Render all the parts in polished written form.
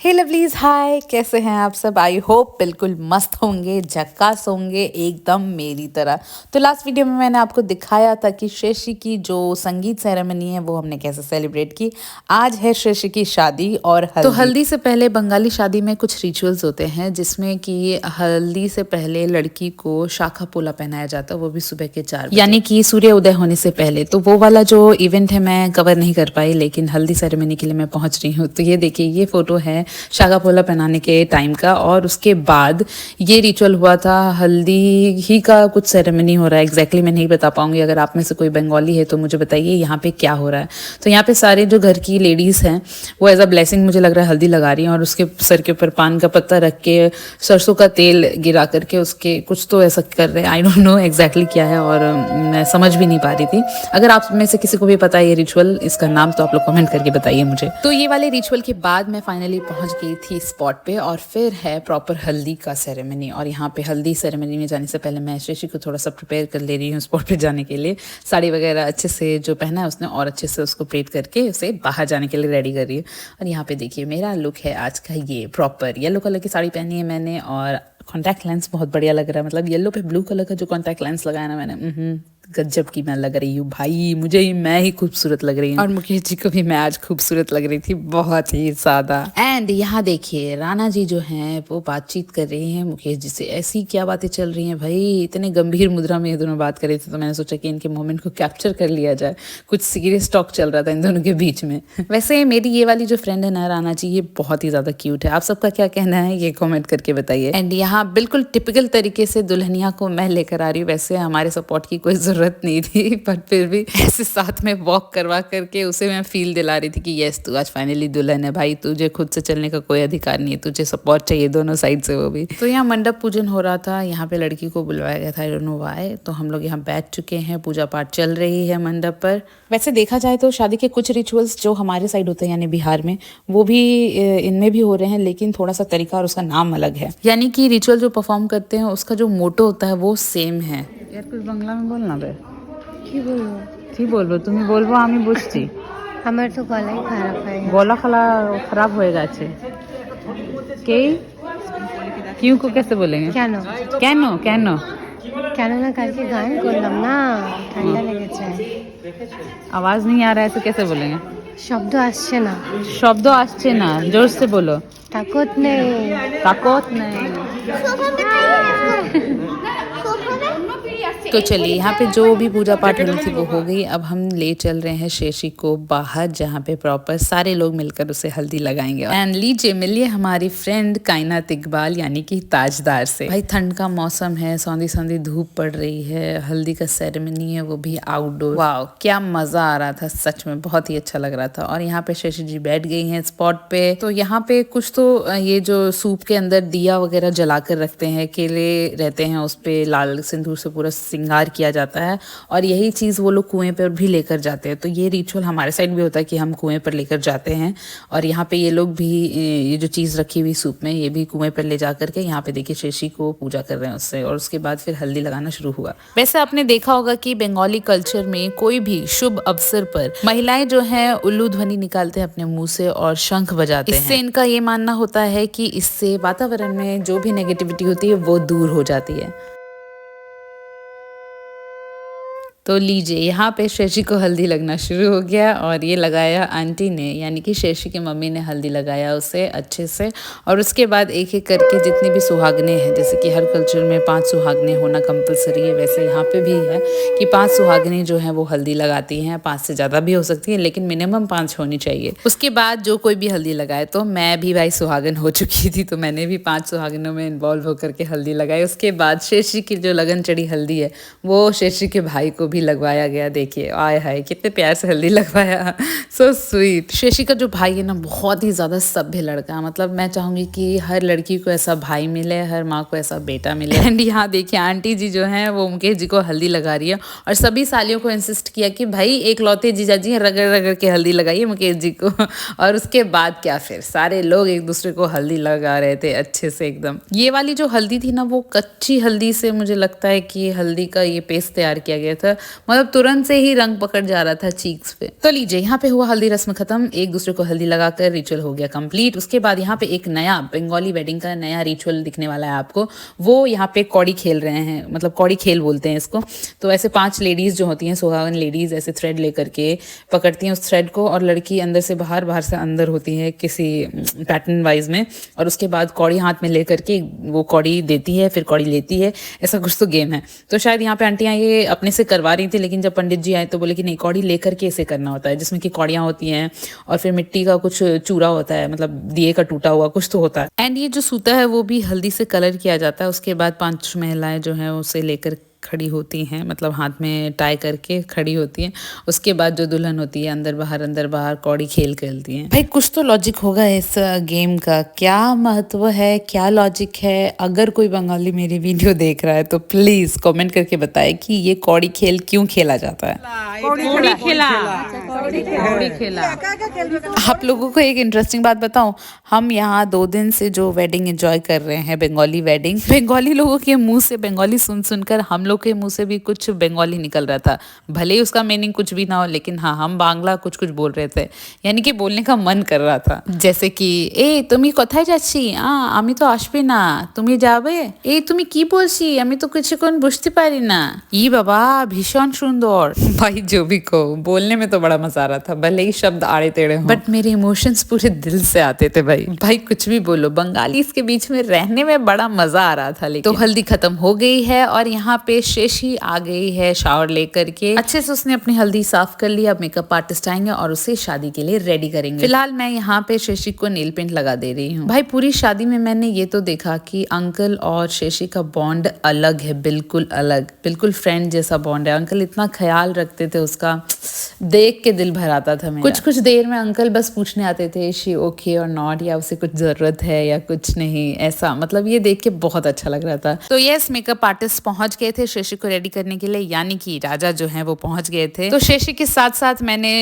हे lovelies, हाय, कैसे हैं आप सब। आई होप बिल्कुल मस्त होंगे, झक्कास होंगे एकदम मेरी तरह। तो लास्ट वीडियो में मैंने आपको दिखाया था कि शेषी की जो संगीत सेरेमनी है वो हमने कैसे सेलिब्रेट की। आज है शेषी की शादी और हल्दी। तो हल्दी से पहले बंगाली शादी में कुछ रिचुअल्स होते हैं जिसमें कि हल्दी से पहले लड़की को शाखा पोला पहनाया जाता है, वो भी सुबह के 4 बजे, यानी कि सूर्य उदय होने से पहले। तो वो वाला जो इवेंट है मैं कवर नहीं कर पाई, लेकिन हल्दी सेरेमनी के लिए मैं पहुंच रही हूँ। तो ये देखिए, ये फोटो है शाखा पोला पहनाने के टाइम का, और उसके बाद ये रिचुअल हुआ था। हल्दी ही का कुछ सेरेमनी हो रहा है, एग्जैक्टली मैं नहीं बता पाऊंगी। अगर आप में से कोई बंगाली है तो मुझे बताइए यहाँ पे क्या हो रहा है। तो यहाँ पे सारे जो घर की लेडीज हैं वो एज अ ब्लेसिंग मुझे लग रहा है हल्दी लगा रही हैं, और उसके सर के ऊपर पान का पत्ता रख के सरसों का तेल गिरा करके उसके कुछ तो ऐसा कर रहे हैं। आई डोंट नो एग्जैक्टली क्या है, और मैं समझ भी नहीं पा रही थी। अगर आप में से किसी को भी पता है ये रिचुअल, इसका नाम, तो आप लोग कमेंट करके बताइए मुझे। तो ये वाले रिचुअल के बाद मैं फाइनली पहुंच गई थी स्पॉट पे, और फिर है प्रॉपर हल्दी का सेरेमनी। और यहाँ पे हल्दी सेरेमनी में जाने से पहले मैं शेषी को थोड़ा सा प्रिपेयर कर ले रही हूँ स्पॉट पे जाने के लिए। साड़ी वगैरह अच्छे से जो पहना है उसने, और अच्छे से उसको प्लेट करके उसे बाहर जाने के लिए रेडी कर रही है। और यहाँ पे देखिए मेरा लुक है आज का, ये प्रॉपर येलो कलर की साड़ी पहनी है मैंने, और कॉन्टैक्ट लेंस बहुत बढ़िया लग रहा है। मतलब येलो पे ब्लू कलर का जो कॉन्टैक्ट लेंस लगाया ना मैंने, गजब की मैं लग रही हूँ भाई। मुझे ही मैं ही खूबसूरत लग रही हूँ, और मुकेश जी को भी मैं आज खूबसूरत लग रही थी, बहुत ही ज्यादा। एंड यहाँ देखिए राणा जी जो हैं वो बातचीत कर रही हैं मुकेश जी से। ऐसी क्या बातें चल रही हैं भाई, इतने गंभीर मुद्रा में ये दोनों बात कर रहे थे, तो मैंने सोचा कि इनके मोमेंट को कैप्चर कर लिया जाए। कुछ सीरियस टॉक चल रहा था इन दोनों के बीच में। वैसे मेरी ये वाली जो फ्रेंड है ना राणा जी, ये बहुत ही ज्यादा क्यूट है। आप सबका क्या कहना है ये कॉमेंट करके बताइए। एंड यहाँ बिल्कुल टिपिकल तरीके से दुल्हनिया को मैं लेकर आ रही हूँ। वैसे हमारे सपोर्ट की कोई जरूरत नहीं थी, पर फिर भी ऐसे साथ में वॉक करवा करके उसे मैं फील दिला रही थी कि यस, तू आज फाइनली दुल्हन है भाई, तुझे खुद से चलने का कोई अधिकार नहीं है, तुझे सपोर्ट चाहिए दोनों साइड से, वो भी। तो यहाँ मंडप पूजन हो रहा था, यहाँ पे लड़की को बुलवाया गया था, आई डोंट नो व्हाई। तो हम लोग यहाँ बैठ चुके हैं, पूजा पाठ चल रही है मंडप पर। वैसे देखा जाए तो शादी के कुछ रिचुअल्स जो हमारे साइड होते हैं यानी बिहार में, वो भी इनमें भी हो रहे हैं, लेकिन थोड़ा सा तरीका और उसका नाम अलग है। यानी कि रिचुअल जो परफॉर्म करते हैं उसका जो मोटो होता है वो सेम है। यार कुछ बांग्ला में बोलना बे, কি বলবো তুমি বলবো আমি বুঝছি। আমার তো গলাই খারাপ হয়ে গেছে। গলা खराब হয়ে গেছে। কে क्यों को कैसे बोलेंगे? কেন কেন কেন কেন না কালকে গান করলাম না, ঠান্ডা লেগেছে। आवाज नहीं आ रहा है तो कैसे बोलेंगे? শব্দ আসছে না। शब्द আসছে না, जोर से बोलो। তাকত নেই। ताकत नहीं। तो चलिए यहाँ पे जो भी पूजा पाठ होनी थी वो हो गई। अब हम ले चल रहे हैं शेषी को बाहर, जहाँ पे प्रॉपर सारे लोग मिलकर उसे हल्दी लगाएंगे। एंड लीजिए मिलिए हमारी फ्रेंड कायनात इकबाल यानी कि ताजदार से। भाई ठंड का मौसम है, सौंधी सौंधी धूप पड़ रही है, हल्दी का सेरेमनी है वो भी आउटडोर। वाओ क्या मजा आ रहा था, सच में बहुत ही अच्छा लग रहा था। और यहाँ पे शेषी जी बैठ गई हैं स्पॉट पे। तो यहाँ पे कुछ तो ये जो सूप के अंदर दिया वगैरह जला कर रखते हैं, केले रहते हैं उस पे, लाल सिंदूर से पूरा श्रृंगार किया जाता है, और यही चीज़ वो लोग कुएं पर भी लेकर जाते हैं। तो ये रिचुअल हमारे साइड भी होता है कि हम कुएं पर लेकर जाते हैं, और यहाँ पे ये लोग भी ये जो चीज़ रखी हुई सूप में, ये भी कुएं पर ले जा करके यहाँ पे देखिए शेषी को पूजा कर रहे हैं उससे, और उसके बाद फिर हल्दी लगाना शुरू हुआ। वैसे आपने देखा होगा कि बंगाली कल्चर में कोई भी शुभ अवसर पर महिलाएं जो है उल्लू ध्वनि निकालते हैं अपने मुंह से और शंख बजाते हैं। इससे इनका ये मानना होता है कि इससे वातावरण में जो भी नेगेटिविटी होती है वो दूर हो जाती है। तो लीजिए यहाँ पे शेषी को हल्दी लगना शुरू हो गया, और ये लगाया आंटी ने, यानी कि शेषी की मम्मी ने हल्दी लगाया उसे अच्छे से। और उसके बाद एक एक करके जितनी भी सुहागने हैं, जैसे कि हर कल्चर में 5 सुहागने होना कंपलसरी है, वैसे यहाँ पे भी है कि 5 सुहागने जो हैं वो हल्दी लगाती हैं। 5 से ज़्यादा भी हो सकती है, लेकिन मिनिमम 5 होनी चाहिए। उसके बाद जो कोई भी हल्दी लगाए, तो मैं भी भाई सुहागन हो चुकी थी, तो मैंने भी 5 सुहागनों में इन्वॉल्व होकर के हल्दी लगाई। उसके बाद शेषी की जो लगन चढ़ी हल्दी है वो शेषी के भाई को भी लगवाया गया। देखिए आय हाय कितने प्यार से हल्दी लगवाया, सो स्वीट। शेषी का जो भाई है ना बहुत ही ज्यादा सभ्य लड़का, मतलब मैं चाहूंगी कि हर लड़की को ऐसा भाई मिले, हर माँ को ऐसा बेटा मिले। एंड यहाँ देखिए आंटी जी जो हैं वो मुकेश जी को हल्दी लगा रही है, और सभी सालियों को इंसिस्ट किया कि भाई एक लौते जीजा जी रगड़ रगड़ के हल्दी लगाइए मुकेश जी को। और उसके बाद क्या, फिर सारे लोग एक दूसरे को हल्दी लगा रहे थे अच्छे से एकदम। ये वाली जो हल्दी थी ना वो कच्ची हल्दी से मुझे लगता है कि हल्दी का ये पेस्ट तैयार किया गया था, मतलब तुरंत से ही रंग पकड़ जा रहा था चीक्स पे। तो लीजिए यहाँ पे हुआ हल्दी रस्म खत्म, एक दूसरे को हल्दी लगाकर रिचुअल हो गया कंप्लीट। उसके बाद यहाँ पे एक नया बंगाली वेडिंग का नया रिचुअल दिखने वाला है आपको। वो यहाँ पे कौड़ी खेल रहे हैं, मतलब कौड़ी खेल बोलते हैं इसको। तो ऐसे 5 लेडीज जो होती हैं, सुहागन लेडीज, ऐसे थ्रेड लेकर के पकड़ती हैं उस थ्रेड को, और लड़की अंदर से बाहर, बाहर से अंदर होती है किसी पैटर्न वाइज में, और उसके बाद कौड़ी हाथ में लेकर के वो कौड़ी देती है, फिर कौड़ी लेती है। ऐसा कुछ तो गेम है। तो शायद यहाँ पे आंटियां ये अपने से करवा रही थी, लेकिन जब पंडित जी आए तो बोले कि नहीं, कौड़ी लेकर के इसे करना होता है, जिसमें कि कौड़ियाँ होती हैं और फिर मिट्टी का कुछ चूरा होता है, मतलब दिए का टूटा हुआ कुछ तो होता है। एंड ये जो सूता है वो भी हल्दी से कलर किया जाता है। उसके बाद 5 महिलाएं जो हैं उसे लेकर खड़ी होती हैं, मतलब हाथ में टाई करके खड़ी होती हैं। उसके बाद जो दुल्हन होती है अंदर बाहर कौड़ी खेल खेलती हैं। भाई कुछ तो लॉजिक होगा इस गेम का, क्या महत्व है, क्या लॉजिक है? अगर कोई बंगाली मेरी वीडियो देख रहा है तो प्लीज कमेंट करके बताए कि ये कौड़ी खेल क्यों खेला जाता है। कौड़ी खेला। आप लोगों को एक इंटरेस्टिंग बात बताऊं, हम यहाँ 2 दिन से जो वेडिंग एंजॉय कर रहे हैं, बंगाली वेडिंग, बंगाली लोगों के मुंह से बंगाली सुन सुनकर हम लोग के मुंह से भी कुछ बंगाली निकल रहा था। भले ही उसका मीनिंग कुछ भी ना हो, लेकिन हाँ, हम बांग्ला कुछ कुछ बोल रहे थे, यानी कि बोलने का मन कर रहा था। जैसे कि ए तुमी कोथाय जाच्छी, आमी तो आसबे ना, तुमी जाबे, ए तुमी की बोलছি, আমি তো কিছুক্ষণ বুঝতে পারি না, ई बाबा भीषण सुंदर। भाई जो भी कहो, बोलने में तो बड़ा मजा आ रहा था, भले ही शब्द आड़े टेढ़े हों, बट मेरे इमोशंस पूरे दिल से आते थे। भाई कुछ भी बोलो, बंगाली इसके बीच में रहने में बड़ा मजा आ रहा था। लेकिन तो हल्दी खत्म हो गई है और यहाँ पे शेषी आ गई है शावर लेकर के। अच्छे से उसने अपनी हल्दी साफ कर लिया। अब मेकअप आर्टिस्ट आएंगे और उसे शादी के लिए रेडी करेंगे। फिलहाल मैं यहाँ पे शेषी को नेल पेंट लगा दे रही हूँ। भाई पूरी शादी में मैंने ये तो देखा कि अंकल और शेषी का बॉन्ड अलग है, बिल्कुल अलग, बिल्कुल फ्रेंड जैसा बॉन्ड है। अंकल इतना ख्याल रखते थे उसका, देख के दिल भर आता था मेरा। कुछ देर में अंकल बस पूछने आते थे शी ओके और नॉट, या उसे कुछ जरूरत है या कुछ नहीं, ऐसा मतलब ये देख के बहुत अच्छा लग रहा था। तो यस, मेकअप आर्टिस्ट पहुंच गए थे शेषी को रेडी करने के लिए, यानी कि राजा जो है वो पहुंच गए थे। तो शेषी के साथ साथ मैंने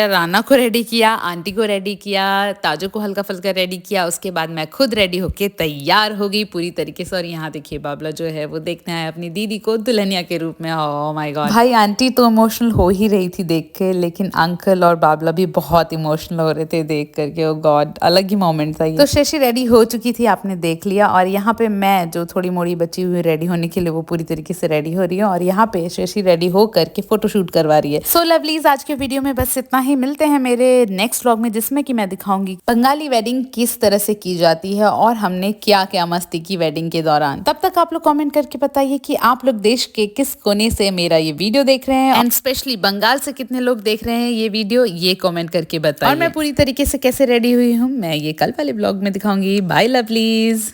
राना को रेडी किया, आंटी को रेडी किया, ताजो को हल्का फुल्का रेडी किया। उसके बाद मैं खुद रेडी होके तैयार हो गई पूरी तरीके से। और यहाँ देखिए बाबला जो है वो देखने आया अपनी दीदी को दुल्हनिया के रूप में। Oh my God. भाई आंटी तो इमोशनल हो ही रही थी देख के, लेकिन अंकल और बाबला भी बहुत इमोशनल हो रहे थे देख करके। ओ गॉड, अलग ही मोमेंट था ये। तो शेषी रेडी हो चुकी थी, आपने देख लिया। और यहाँ पे मैं जो थोड़ी मोड़ी बची हुई रेडी होने के लिए, वो पूरी तरीके से रेडी हो रही हूँ। और यहाँ पे शेषी रेडी हो करके फोटोशूट करवा रही है। सो लवलीज, आज के वीडियो में बस इतना ही। मिलते हैं मेरे नेक्स्ट व्लॉग में, जिसमें कि मैं दिखाऊंगी बंगाली वेडिंग किस तरह से की जाती है और हमने क्या क्या मस्ती की वेडिंग के दौरान। तब तक आप लोग कमेंट करके बताइए कि आप लोग देश के किस कोने से मेरा ये वीडियो देख रहे हैं, एंड स्पेशली बंगाल से कितने लोग देख रहे हैं ये वीडियो, ये कमेंट करके बताइए। और मैं पूरी तरीके से कैसे रेडी हुई हूँ, मैं ये कल वाले ब्लॉग में दिखाऊंगी। Bye lovelies.